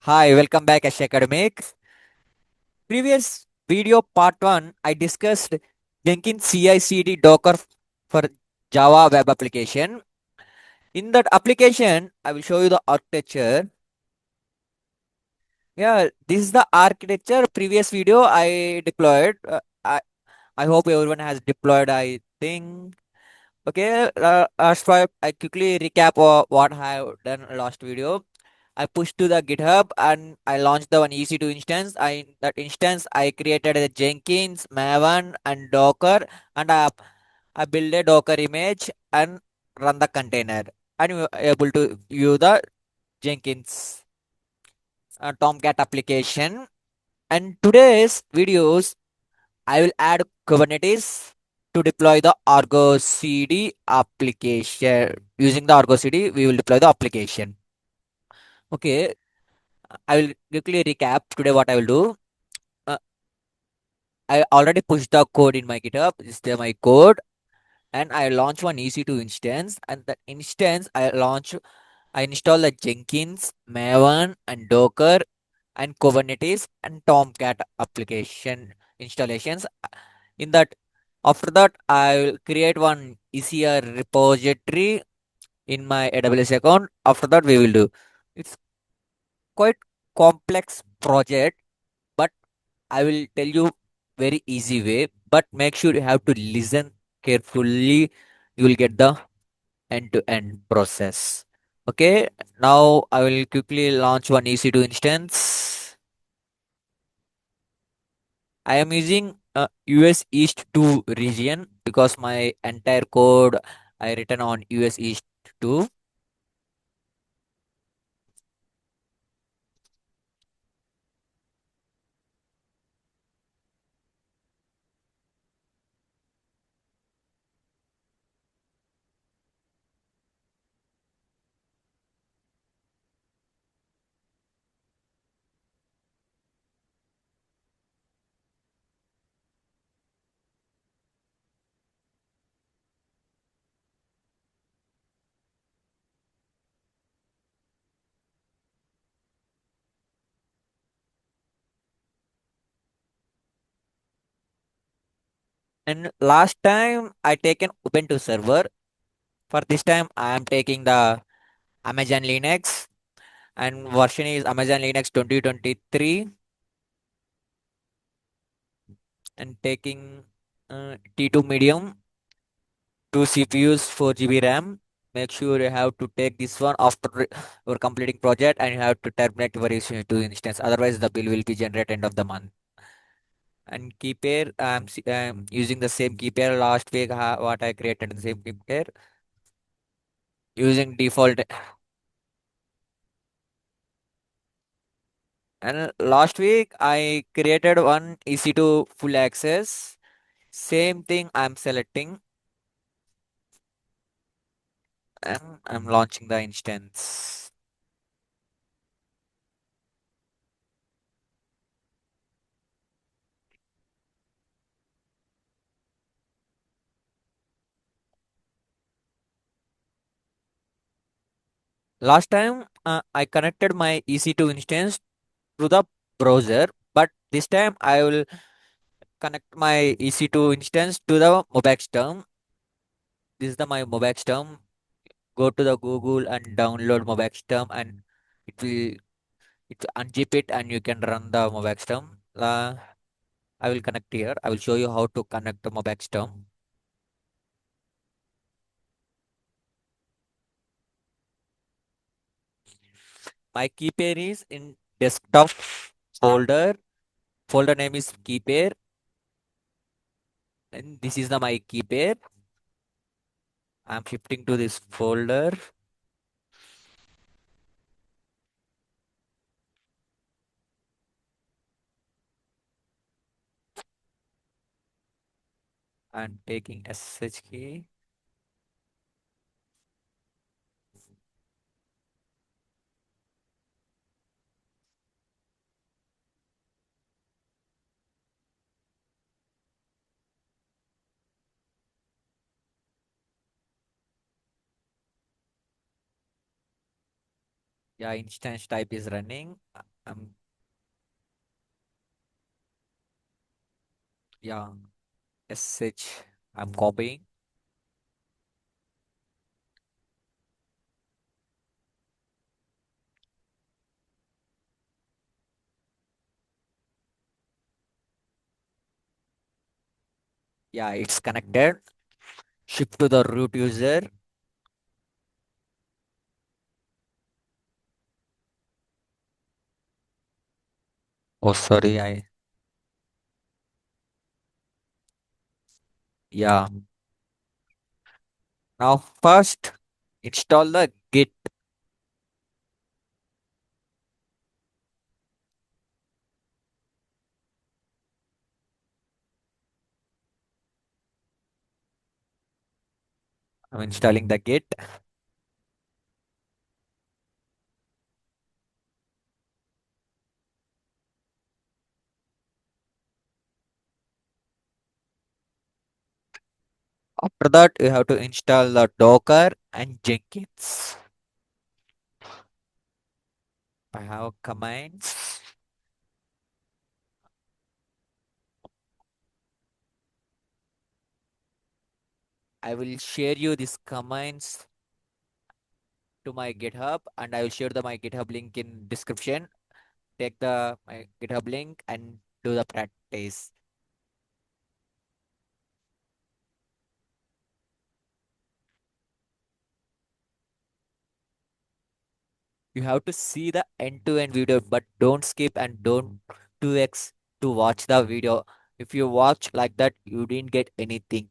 Hi, welcome back Ash Academics. Previous video part 1, I discussed Jenkins CICD Docker for Java web application. In that application, I will show you the architecture. Yeah, this is the architecture. Previous video I deployed. I hope everyone has deployed, I think. Okay, last time I quickly recap what I have done last video. I pushed to the GitHub and I launched the one EC2 instance. In that instance I created a Jenkins, Maven, and Docker, and I built a Docker image and run the container. And you are able to view the Jenkins Tomcat application. And today's videos I will add Kubernetes to deploy the ArgoCD application. Using the ArgoCD, we will deploy the application. Okay, I will quickly recap today what I will do. Uh, I already pushed the code in my GitHub. This is my code, and I launch one EC2 instance. And that instance, I install the Jenkins, Maven, and Docker, and Kubernetes, and Tomcat application installations. In that, after that, I will create one ECR repository in my AWS account. After that, we will do. It's quite complex project, but I will tell you very easy way, but make sure you have to listen carefully. You will get the end-to-end process. Okay, now I will quickly launch one EC2 instance. I am using US East 2 region because my entire code I written on US East 2. And last time I taken Ubuntu server. For this time I am taking the Amazon Linux, and version is Amazon Linux 2023, and taking T2 medium, 2 CPUs, 4 GB RAM. Make sure you have to take this one after your completing project, and you have to terminate your EC2 instance. Otherwise, the bill will be generated end of the month. And key pair, I'm using the same key pair last week. What I created the same key pair using default. And last week I created one EC2 full access. Same thing I'm selecting, and I'm launching the instance. Last time I connected my EC2 instance to the browser, but this time I will connect my EC2 instance to the Mobex term. This is the my Mobex term. Go to the Google and download Mobex term, and it will unzip it, and you can run the Mobex term. I will connect here. I will show you how to connect the Mobex term. My key pair is in desktop folder. Folder name is key pair, and this is the my key pair. I'm shifting to this folder. I'm taking SSH key. Yeah, instance type is running. I'm yeah, SH. I'm copying. Yeah, it's connected. Shift to the root user. Oh, sorry. Yeah. Now first install the Git. I'm installing the Git. After that, you have to install the Docker and Jenkins. I have commands. I will share you these commands to my GitHub, and I will share my GitHub link in description. Take the my GitHub link and do the practice. You have to see the end-to-end video, but don't skip and don't 2x to watch the video. If you watch like that, you didn't get anything.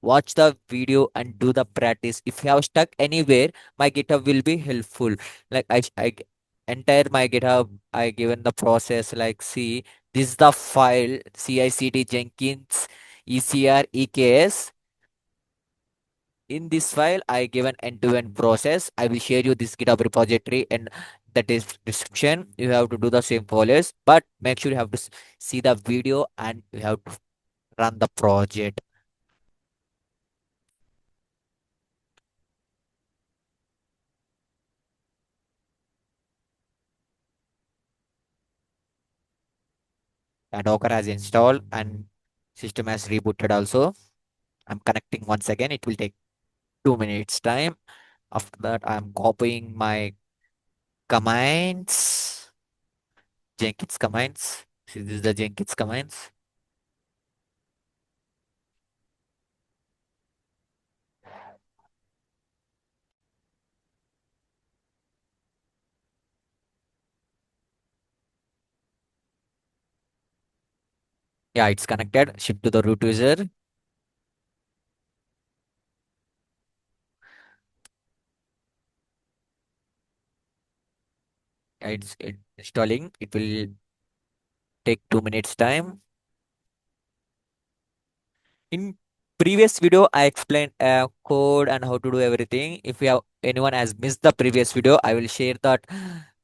Watch the video and do the practice. If you have stuck anywhere, my GitHub will be helpful. Like entire my GitHub, I given the process. Like, see, this is the file CICD Jenkins EKS. In this file, I give an end-to-end process. I will share you this GitHub repository and the description. You have to do the same follows, but make sure you have to see the video and you have to run the project. And Docker has installed and system has rebooted also. I'm connecting once again. It will take 2 minutes time. After that, I'm copying my commands, Jenkins commands. See, this is the Jenkins commands. Yeah, it's connected. Shift to the root user. It's installing. It will take 2 minutes time. In previous video, I explained code and how to do everything. If you have anyone has missed the previous video, I will share that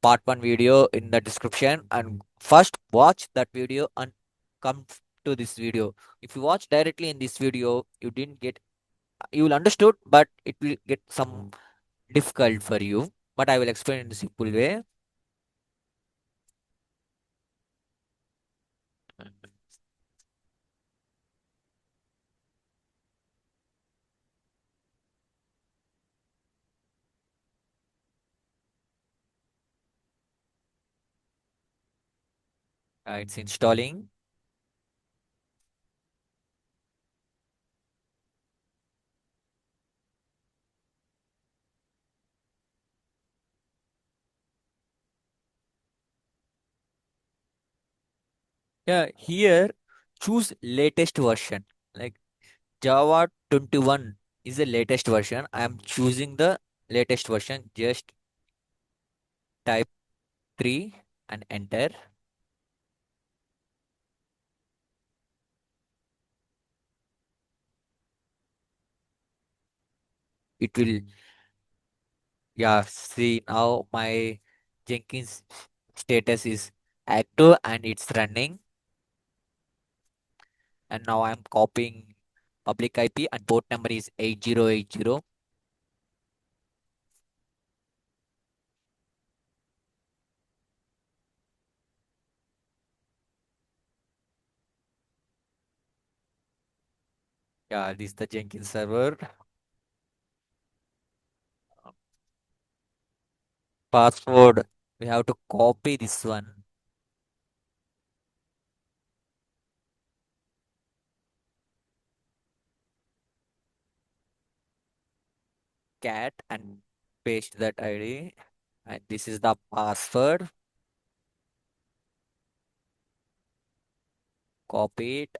part 1 video in the description. And first watch that video and come to this video. If you watch directly in this video, you didn't get you will understood, but it will get some difficult for you. But I will explain in a simple way. It's installing. Yeah, here choose latest version. Like Java 21 is the latest version. I am choosing the latest version. Just type 3 and enter. It will, yeah, see now my Jenkins status is active and it's running. And now I'm copying public IP and port number is 8080. Yeah, this is the Jenkins server. Password. We have to copy this one. Cat and paste that ID. And this is the password. Copy it.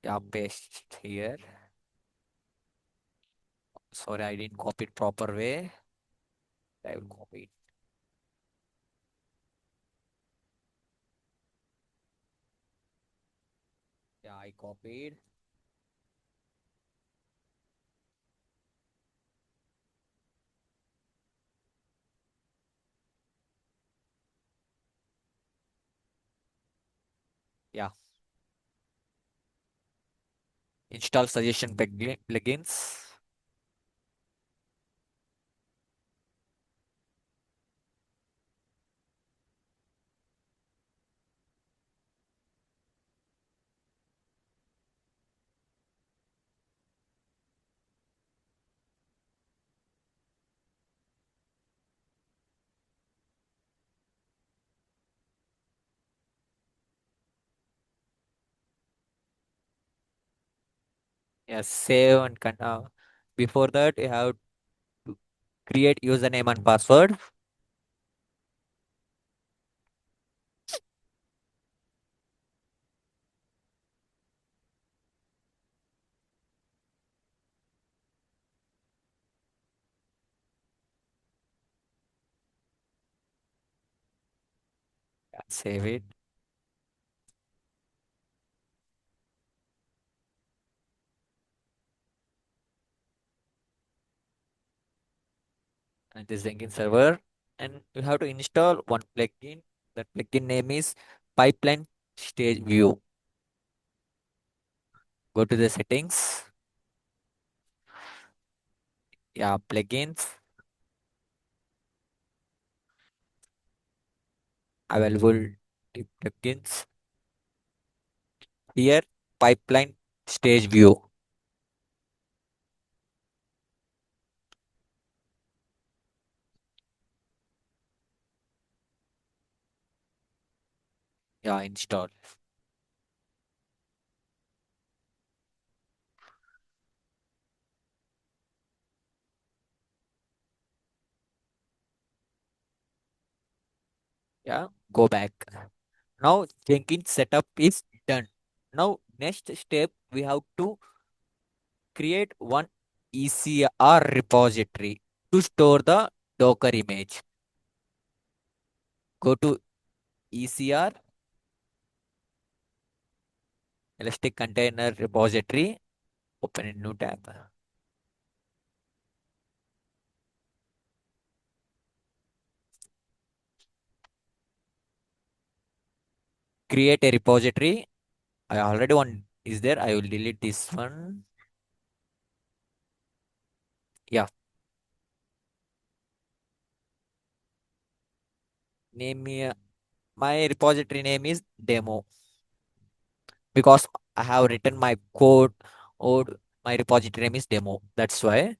Yeah, paste here. Sorry, I didn't copy it proper way. I will copy it. Yeah, I copied. Yeah, install suggestion plugins. Yeah, save and before that you have to create username and password. Yeah, save it. And this Jenkins server. And you have to install one plugin. That plugin name is pipeline stage view. Go to the settings. Yeah, plugins available. Plugins here. Pipeline stage view. Yeah, install. Yeah, go back. Now Jenkins setup is done. Now next step we have to create one ECR repository to store the Docker image. Go to ECR, Elastic Container Repository, open a new tab. Create a repository. I already one is there. I will delete this one. Yeah, name me my repository name is demo because I have written my code or my repository name is demo. That's why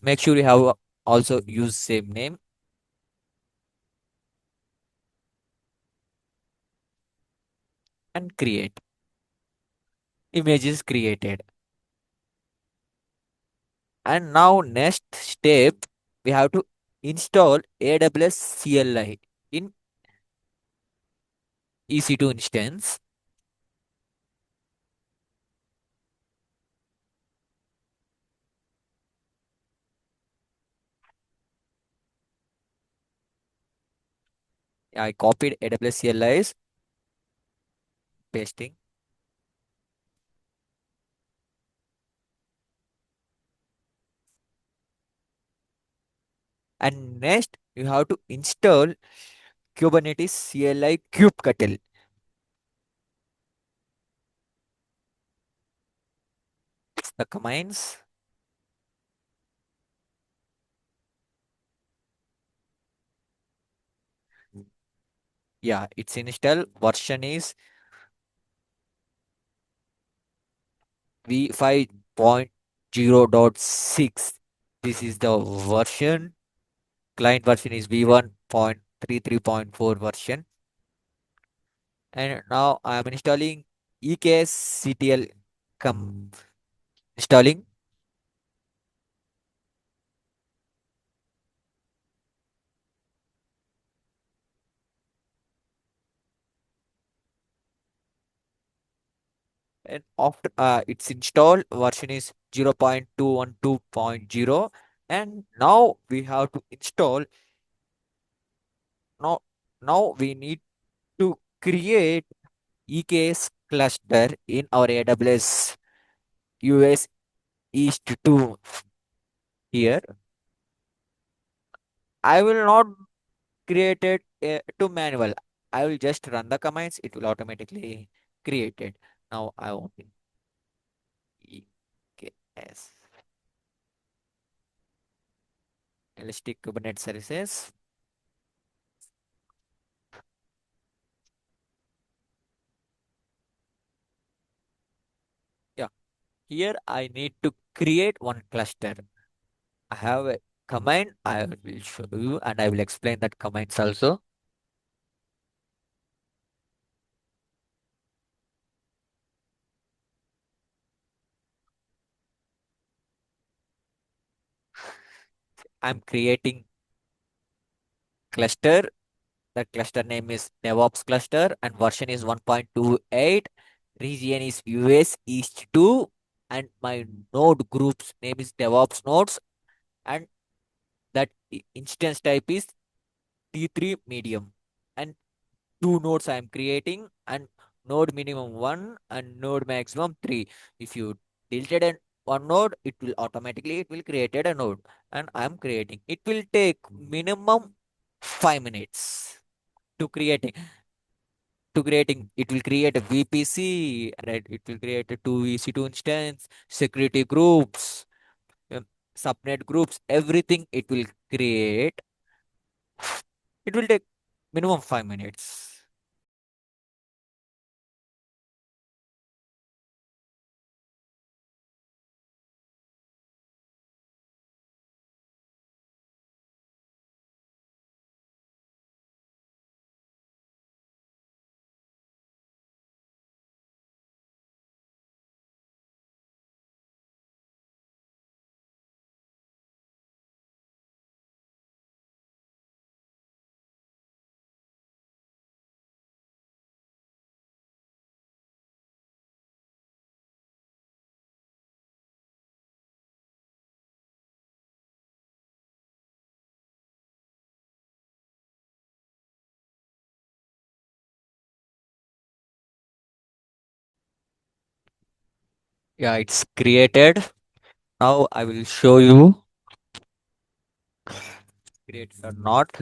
make sure you have also use same name and create. Image is created. And now next step, we have to install AWS CLI in EC2 instance. I copied AWS CLIs, pasting. And next, you have to install Kubernetes CLI kubectl. The commands, yeah, it's install version is v5.0.6. This is the version. Client version is v1.33.4 version. And now I am installing EKS CTL installing. And after it's installed, version is 0.212.0. And now we have to install. Now we need to create EKS cluster in our AWS US East 2 here. I will not create it to manual. I will just run the commands. It will automatically create it. Now I want EKS Elastic Kubernetes Services. Yeah, here I need to create one cluster. I have a command. I will show you and I will explain that commands also. I'm creating cluster. The cluster name is DevOps cluster and version is 1.28. Region is US East 2 and my node group's name is DevOps nodes and that instance type is T3 medium. And two nodes I am creating and node minimum 1 and node maximum 3. If you deleted one node, it will created a node and I am creating. It will take minimum 5 minutes to creating. It will create a VPC and it will create a 2 EC2 instance, security groups, um, subnet groups, everything it will create. It will take minimum 5 minutes. Yeah, it's created. Now I will show you created or not.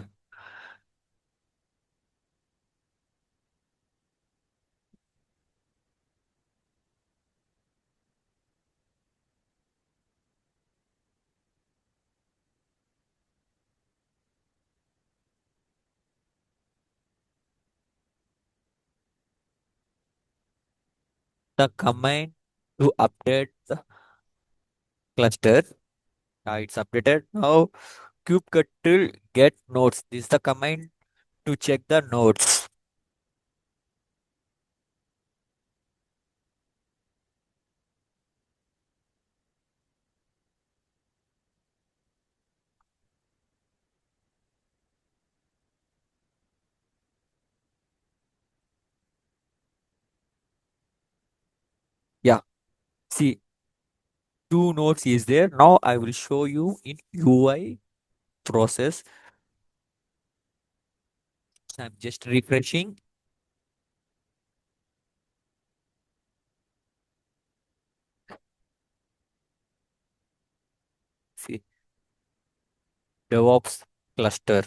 The command to update the cluster. It's updated. Now kubectl get nodes. This is the command to check the nodes. Yeah, see, two nodes is there. Now I will show you in UI process. So I'm just refreshing. See, DevOps cluster.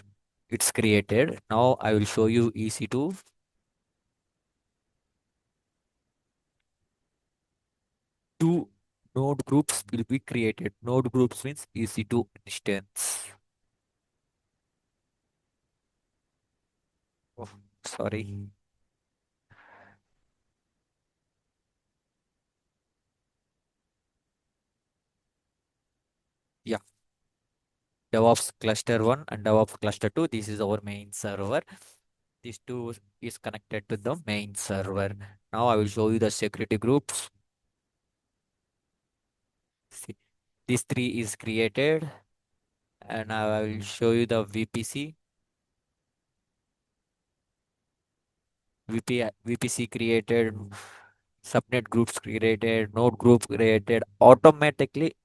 It's created. Now I will show you EC2. Two node groups will be created. Node groups means EC2 instance. Oh, sorry. DevOps cluster 1 and DevOps cluster 2. This is our main server. These two is connected to the main server. Now I will show you the security groups. See, this three is created, and I will show you the VPC. VPC created, subnet groups created, node group created automatically.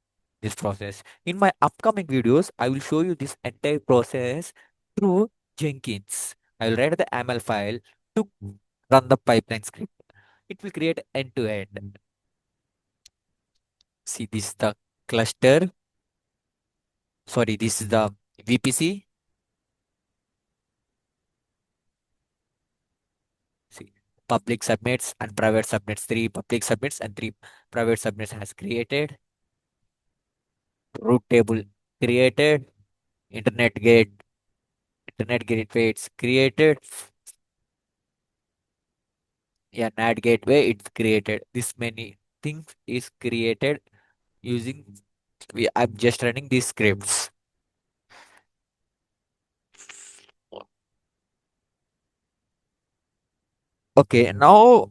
This process. In my upcoming videos, I will show you this entire process through Jenkins. I will write the ML file to run the pipeline script. It will create end to end. See, this is the cluster. Sorry, this is the VPC. See, public subnets and private subnets. Three public subnets and three private subnets has created. Root table created. Internet gate, internet gateway it's created. Yeah, NAT gateway it's created. This many things is created using. I'm just running these scripts. Okay, now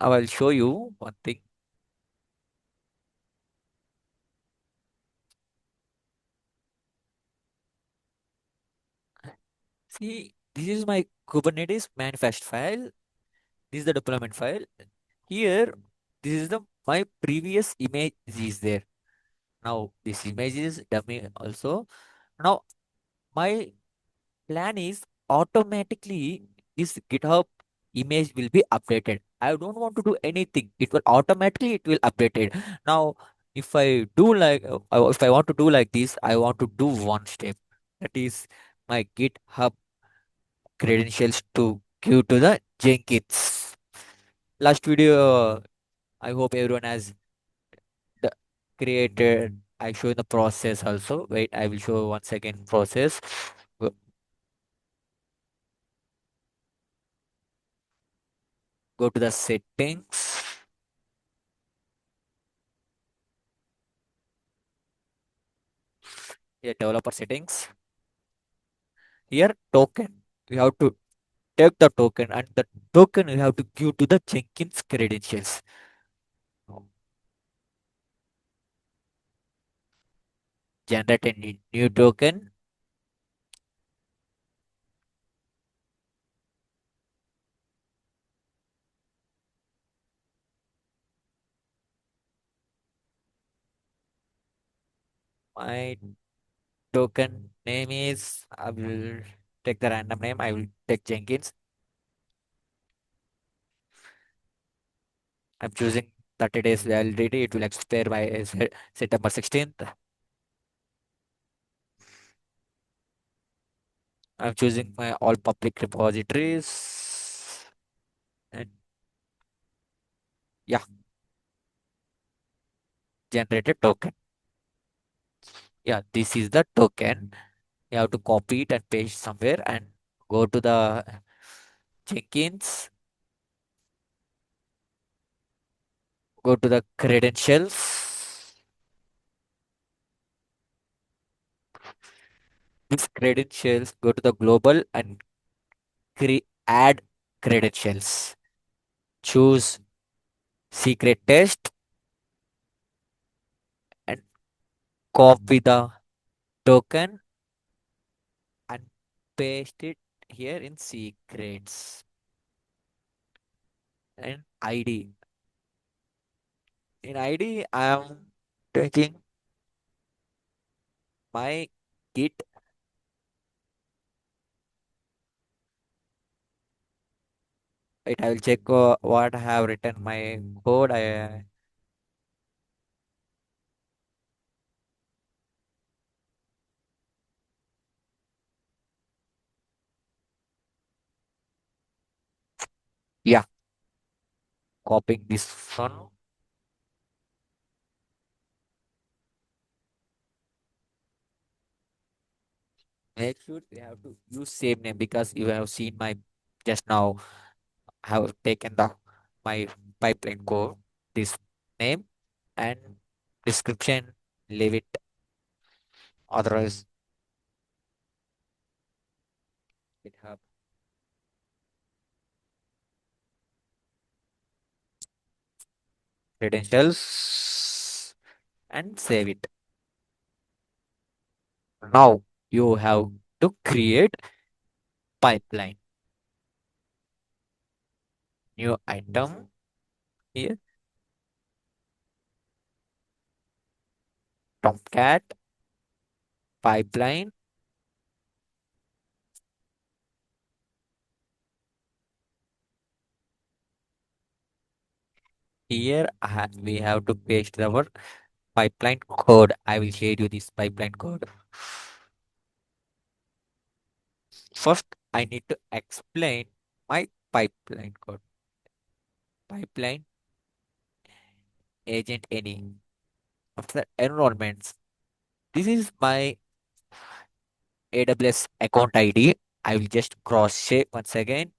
I will show you one thing. See, this is my Kubernetes manifest file. This is the deployment file. Here, this is the my previous image is there. Now this image is dummy also. Now my plan is automatically this GitHub image will be updated. I don't want to do anything. It will update it. Now, if I do like if I want to do like this, I want to do one step. That is my GitHub credentials to give to the Jenkins. Last video, I hope everyone has the created. I show the process also. Wait, I will show one second process. Go to the settings. Yeah, developer settings. Here, token. You have to take the token, and the token you have to give to the Jenkins credentials. Generate a new token. My token name is, I will take the random name. I will take Jenkins. I'm choosing 30 days validity. It will expire by September 16th. I'm choosing my all public repositories. And yeah, generated token. Yeah, this is the token. You have to copy it and paste somewhere and go to the Jenkins, go to the credentials. These credentials, go to the global and add credentials. Choose secret test and copy the token and paste it here in secrets and ID. In ID, I am taking my Git. Wait, I will check what I have written my code. Yeah, copying this one. Make sure you have to use same name because you have seen my just now have taken the my pipeline code, this name and description. leave it. Otherwise, GitHub credentials and save it. Now you have to create pipeline. New item here, Tomcat pipeline. Here we have to paste our pipeline code. I will share you this pipeline code. First, I need to explain my pipeline code. Pipeline agent any. After enrollments, this is my AWS account ID. I will just cross check once again.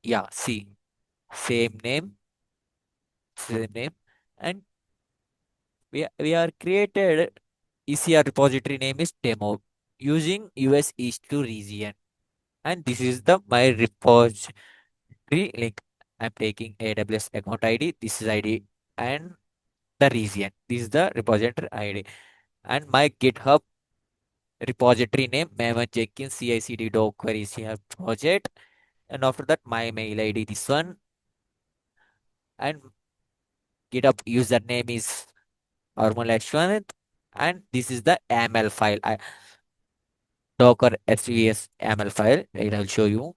Yeah, see, same name, same name, and we are created ECR repository name is demo using US East 2 region, and this is the my repository link. I'm taking AWS account ID. This is ID and the region. This is the repository ID and my GitHub repository name Maven Jenkins CICD Docker ECR project. And after that, my mail ID this one and GitHub username is Armal Ashwanath. And this is the ML file. Docker SVS ML file. I'll show you.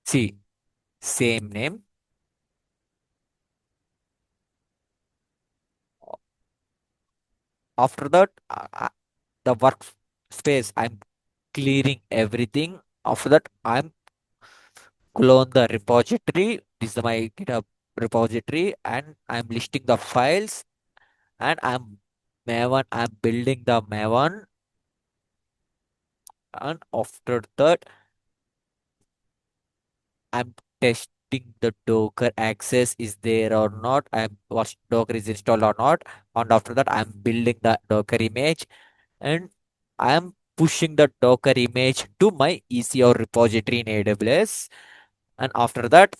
See, same name. After that, the workspace, I'm clearing everything. After that, I'm clone the repository. This is my GitHub repository, and I'm listing the files. And I'm building the Maven, and after that, I'm testing the Docker access is there or not. I'm what Docker is installed or not. And after that, I'm building the Docker image and I'm pushing the Docker image to my ECR repository in AWS. And after that,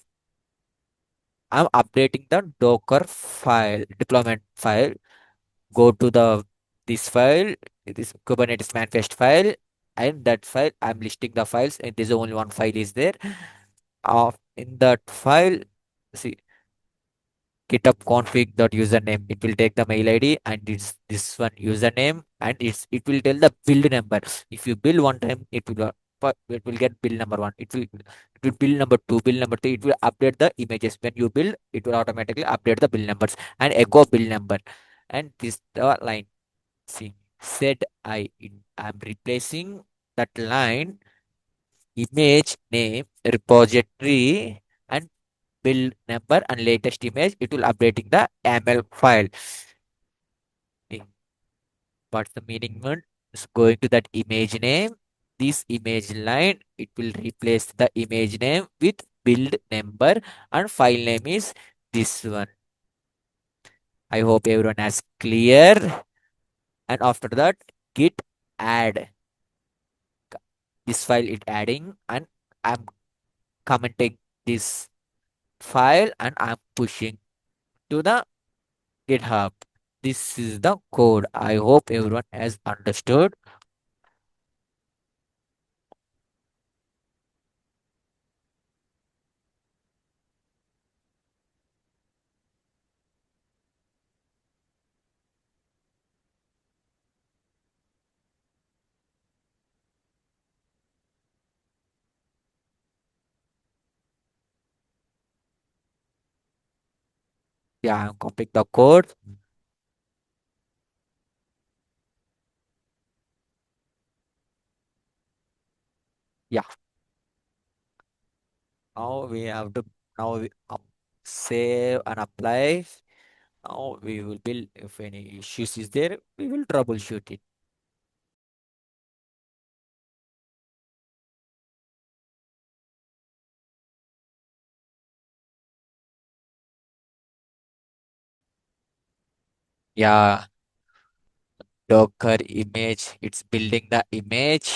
I'm updating the Docker file, deployment file. Go to the this file, this Kubernetes manifest file, and that file I'm listing the files, and there's only one file is there. In that file, see GitHub config dot username. It will take the mail ID and it's this one username and it will tell the build number. If you build one time, it will get build number one. It will build number two, build number three. It will update the images. When you build, it will automatically update the build numbers and echo build number. And this the line. See, said I'm replacing that line image name repository and build number and latest image. It will updating the ML file. Eh, what's the meaning one? It's going to that image name. This image line, it will replace the image name with build number and file name is this one. I hope everyone has clear. And after that, git add this file it adding and I'm commenting this file and I'm pushing to the GitHub. This is the code. I hope everyone has understood. Yeah, I'm copying the code. Yeah, Now we have to now we save and apply. Now we will build. If any issues is there, we will troubleshoot it. Yeah, Docker image. It's building the image.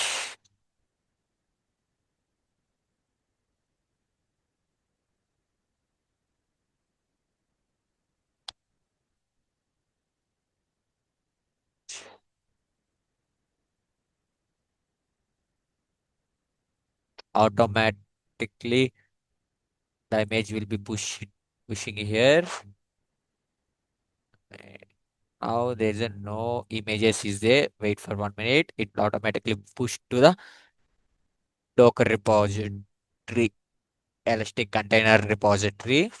Automatically the image will be pushing here. Now there's a no images is there. Wait for 1 minute. It automatically push to the Docker repository, Elastic Container Repository.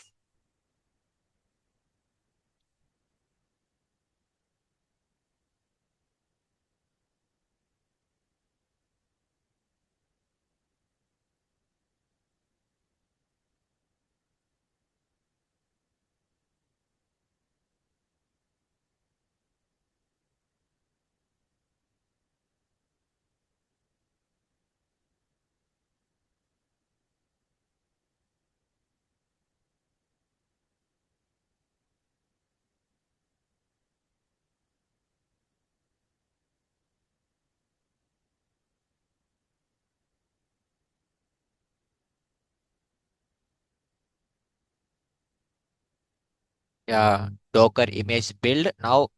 Yeah, Docker image build. Now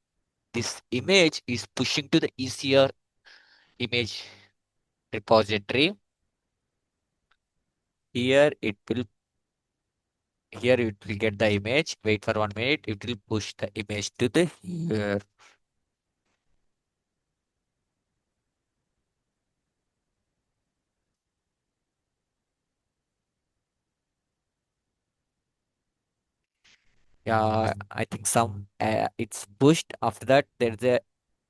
this image is pushing to the easier image repository. Here it will here it will get the image. Wait for 1 minute. It will push the image to the here. Yeah, I think some it's pushed. After that, there's a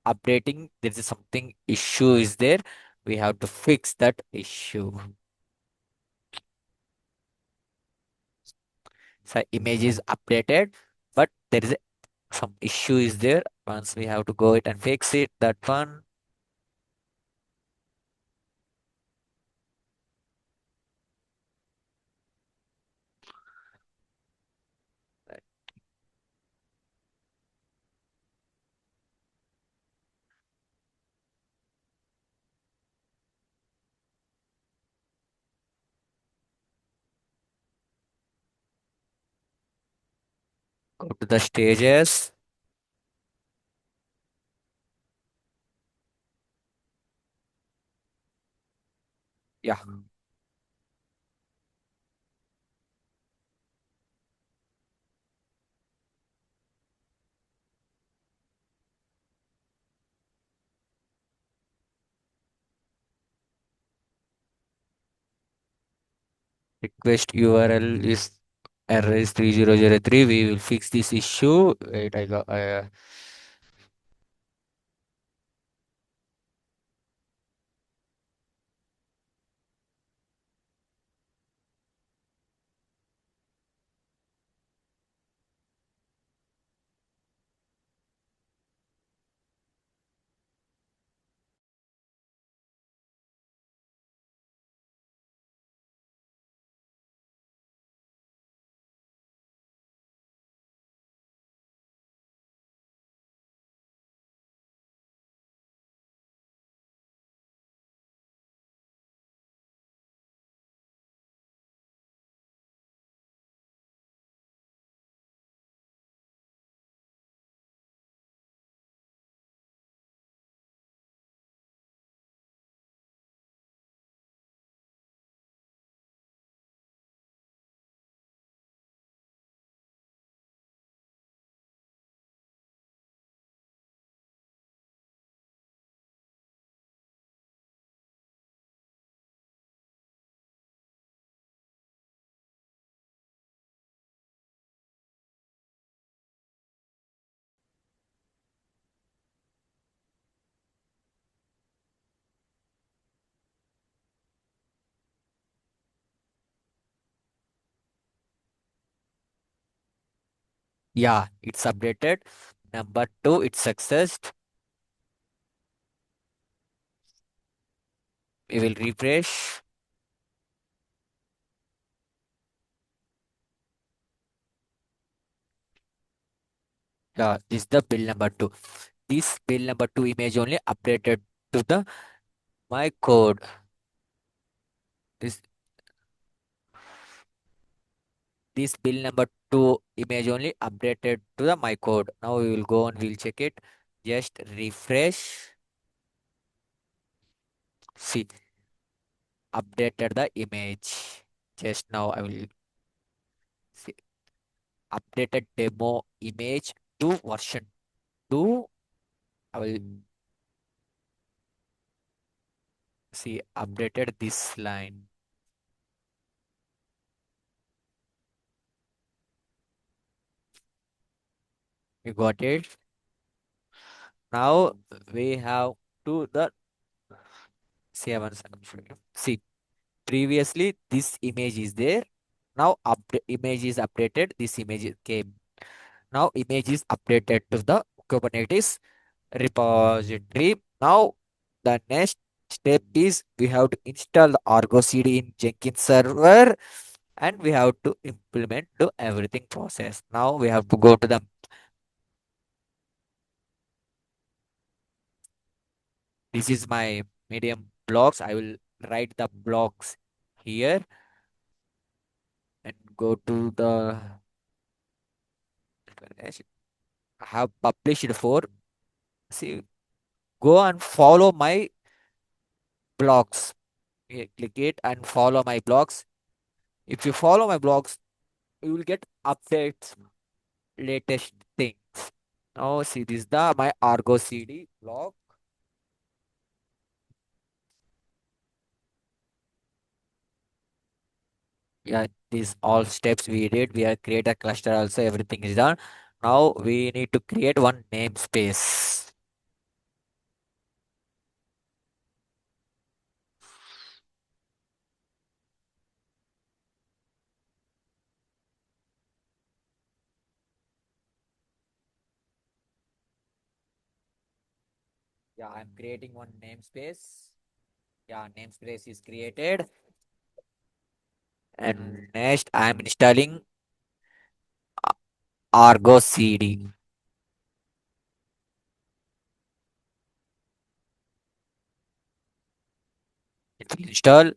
updating. There's a something issue is there. We have to fix that issue. So image is updated, but there is some issue is there. Once we have to go it and fix it. That one. Go to the stages. Yeah. Request URL is error is 3003. We will fix this issue. Wait, I got Yeah, it's updated. Number two, it's successed. We will refresh. Yeah, this is the build number two. This build number two image only updated to the my code. This this build number two image only updated to the my code. Now we will go and we'll check it. Just refresh. See, updated the image. Just now I will see updated demo image to version 2. I will see updated this line. You got it? Now we have to the seven. See, previously this image is there. Now image is updated. This came. Now image is updated to the Kubernetes repository. Now the next step is we have to install the ArgoCD in Jenkins server, and we have to implement the everything process. Now we have to go to the this is my medium blocks. I will write the blocks here and go to the I have published for see go and follow my blogs. Click it and follow my blogs. If you follow my blogs, you will get updates, latest things. Now see this is the my Argo CD blog. Yeah, these all steps we did. We have create a cluster also. Everything is done. Now we need to create one namespace. Yeah, I'm creating one namespace. Yeah, namespace is created. And next I'm installing Argo CD. It will install,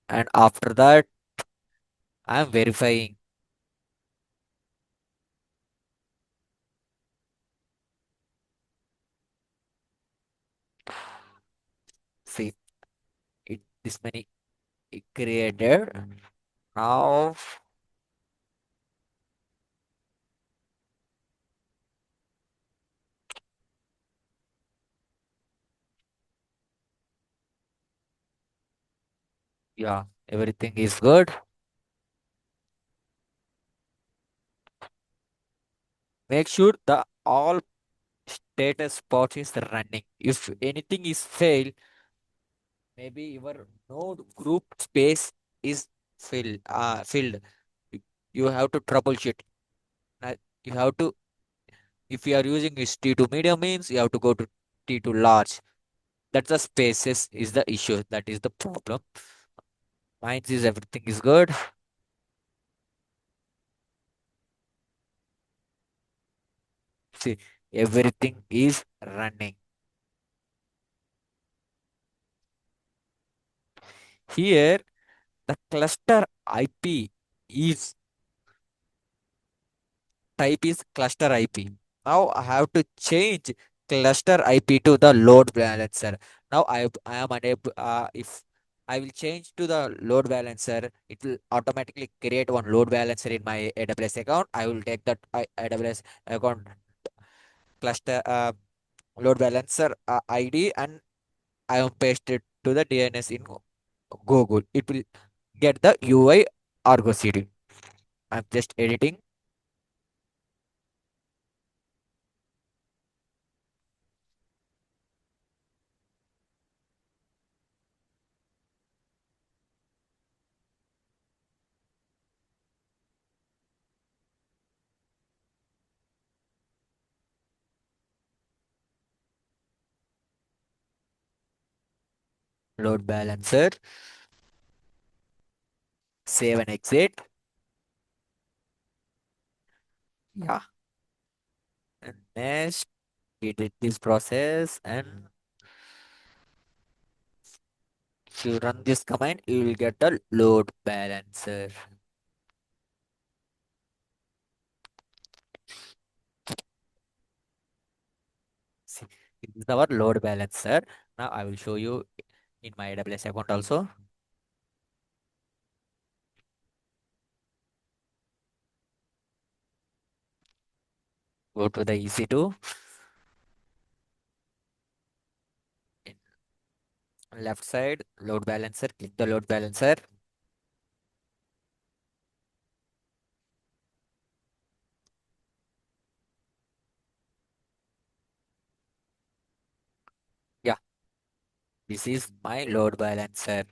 and after that I'm verifying. See it this many it created. Now yeah, everything is good. Make sure the all status pods is running. If anything is failed, maybe your node group space is filled. You you have to troubleshoot. Uh, You have to if you are using is T2 medium means you have to go to T2 large. That's the spaces is the issue. That is the problem. Mine is everything is good. See, everything is running. Here, the cluster IP is type is cluster IP. Now I have to change cluster IP to the load balancer. Now I am unable if I will change to the load balancer, it will automatically create one load balancer in my AWS account. I will take that AWS account cluster load balancer ID, and I am pasted to the DNS in Google. It will get the UI Argo CD. I'm just editing. load balancer, save and exit. Yeah. And next, edit this process, and if you run this command, you will get a load balancer. See, this is our load balancer. Now I will show you in my AWS account also. Go to the EC2. In left side, load balancer. Click the load balancer. Yeah, this is my load balancer.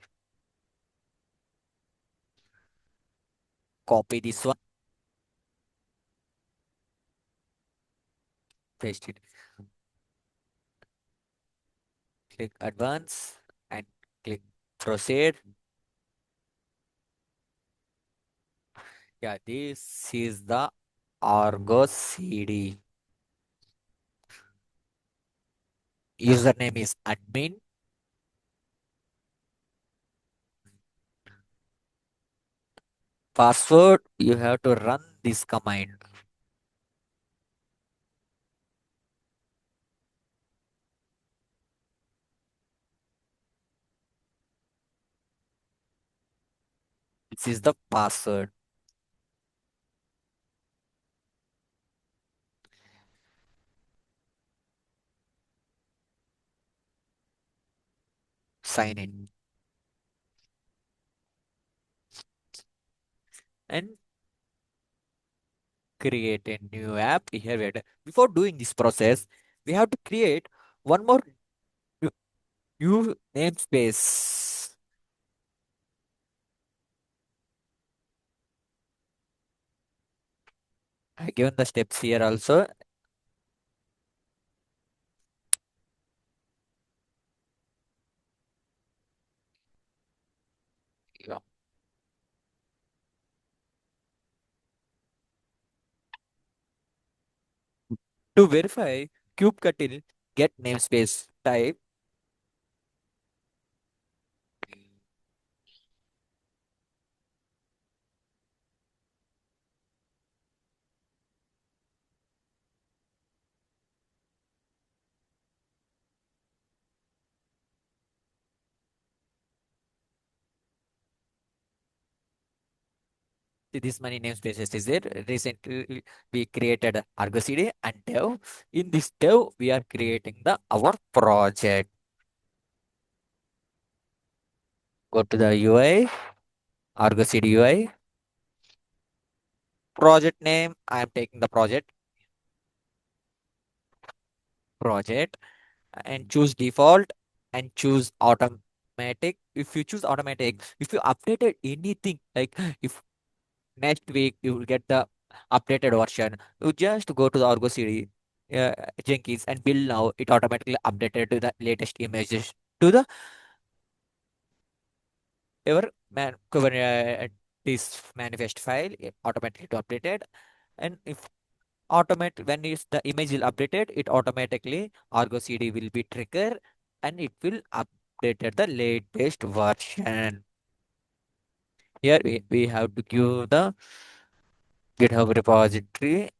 Copy this one, paste it. Click advance and click proceed. Yeah, this is the ArgoCD. Username is admin. Password, you have to run this command. This is the password. Sign in and create a new app. Here, before doing this process, we have to create one more new new namespace. I given the steps here also. Yeah. To verify kubectl get namespace type. See, this many namespaces is there. Recently, we created ArgoCD and dev. In this dev, we are creating the our project. Go to the UI, ArgoCD UI. Project name, I am taking the project and choose default and choose automatic. If you choose automatic, if you updated anything, like if next week you will get the updated version, you just go to the ArgoCD Jenkins and build now. It automatically updated to the latest images to the ever Kubernetes manifest file. It automatically updated, and if automate when is the image will updated, it automatically ArgoCD will be trigger and it will updated the latest version. Here we have to give the GitHub repository,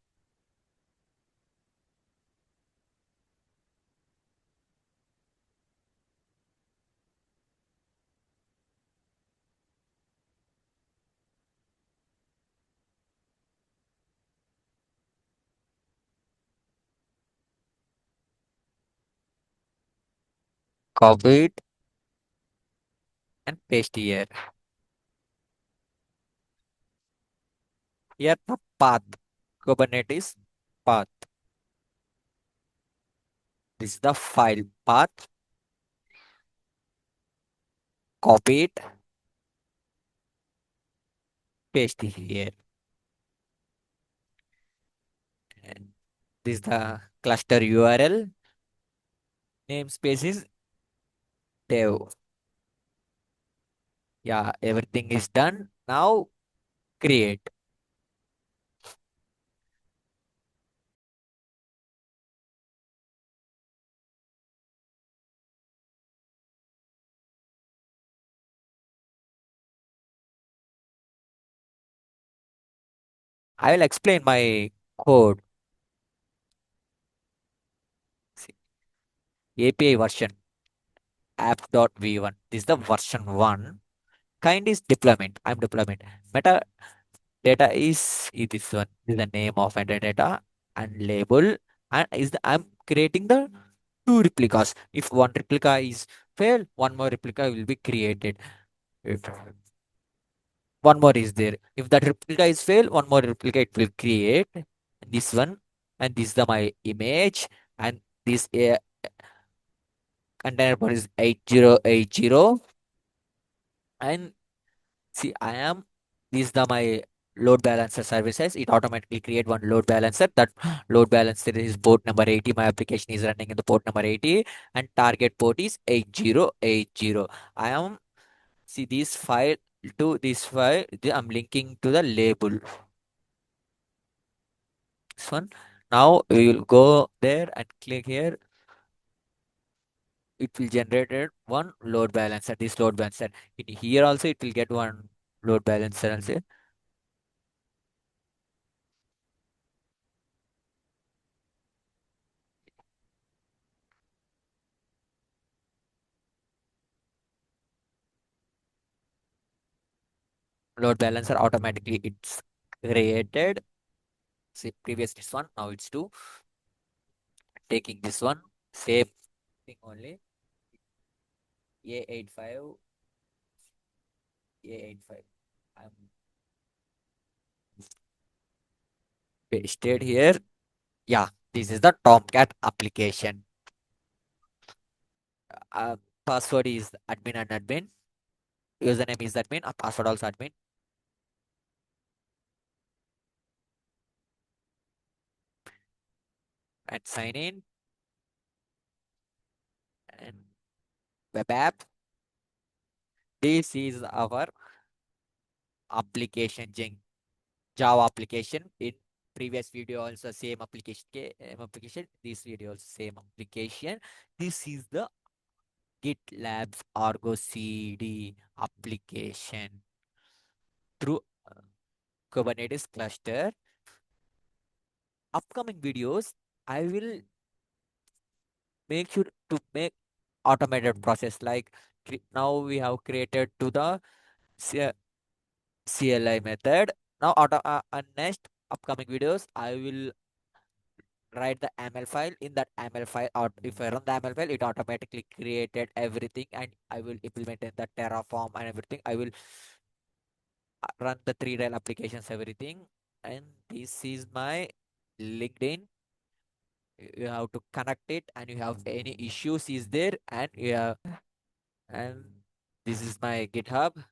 copy it and paste here. Here the path, Kubernetes path. This is the file path. Copy it, paste it here. And this is the cluster URL. Namespace is dev. Yeah, everything is done. Now create. I will explain my code. See, API version app.v1. This is the version 1. Kind is deployment. I'm deployment. Meta data is this one. This is the name of metadata and label. And is the I'm creating the two replicas. If one replica is failed, one more replica will be created. If one more is there. If that replica is failed, one more replica it will create. This one, and this is the my image, and this container port is 8080. And see, I am this is the my load balancer services. It automatically create one load balancer. That load balancer is port number 80. My application is running in the port number 80, and target port is 8080. I am see this file to this file. I'm linking to the label. This one. Now we will go there and click here. It will generate one load balancer. This load balancer. In here also it will get one load balancer also. Load balancer automatically it's created. See previous this one. Now it's two. Taking this one. Same thing only. A85. A85. I'm pasted here. Yeah, this is the Tomcat application. Uh, Password is admin and admin. Username is admin. Password also admin. And sign in. And web app. This is our application, Java application. In previous video also same application, application. This video also same application. This is the GitLab's ArgoCD application through Kubernetes cluster. Upcoming videos, I will make sure to make automated process like now we have created to the C- CLI method. Now next upcoming videos, I will write the ML file. In that ML file, or if I run the ML file, it automatically created everything, and I will implement in the Terraform and everything. I will run the 3 rail applications, everything. And this is my LinkedIn. You have to connect it, and you have any issues is there, and yeah, and this is my GitHub.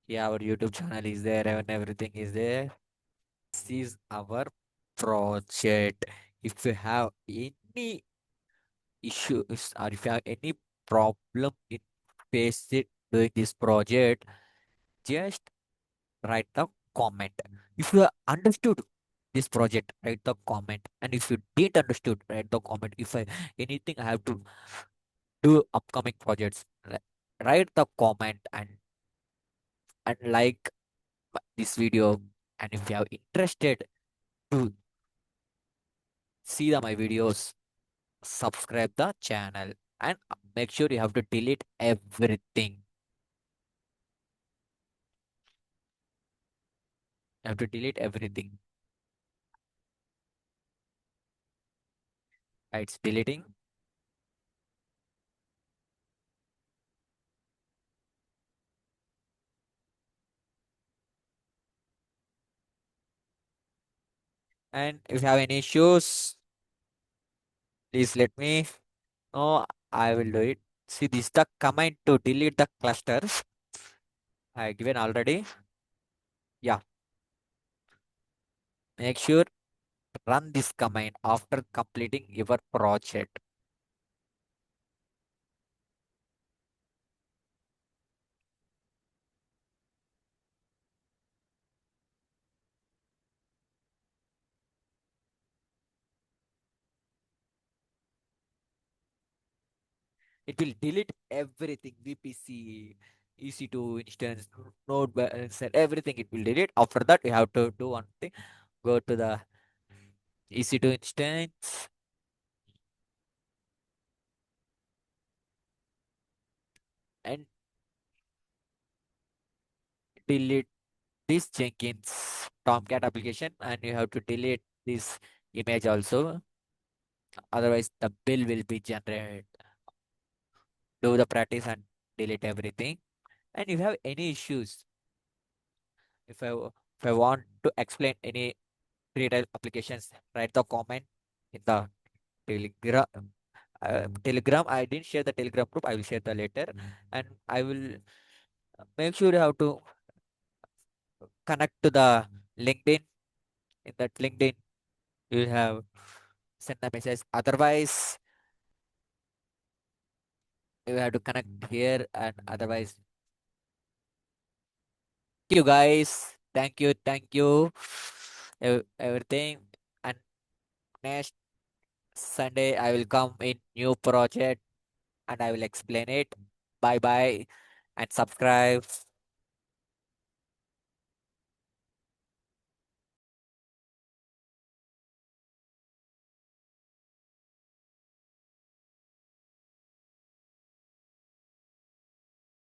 Yeah, our YouTube channel is there, and everything is there. This is our project. If you have any issues or if you have any problem in facing doing this project, just write the comment. If you have understood this project, write the comment. And if you didn't understood, write the comment. If I anything I have to do upcoming projects, write the comment and like this video. And if you are interested to see my videos, subscribe the channel and make sure you have to delete everything. You have to delete everything. It's deleting. And if you have any issues, please let me know. I will do it. See, this is the command to delete the clusters. I given already. Yeah. Make sure run this command after completing your project. It will delete everything, VPC, EC2 instance, node balance, and everything it will delete. After that, you have to do one thing. Go to the EC2 instance and delete this Jenkins Tomcat application, and you have to delete this image also. Otherwise, the bill will be generated. Do the practice and delete everything. And if you have any issues, if I want to explain any retail applications, write the comment in the Telegram. Telegram. I didn't share the Telegram group. I will share the later, and I will make sure you have to connect to the LinkedIn. In that LinkedIn, you will have send the message. Otherwise, you have to connect here, and otherwise, thank you guys. Thank you, everything. And next Sunday, I will come in new project and I will explain it. Bye bye and subscribe.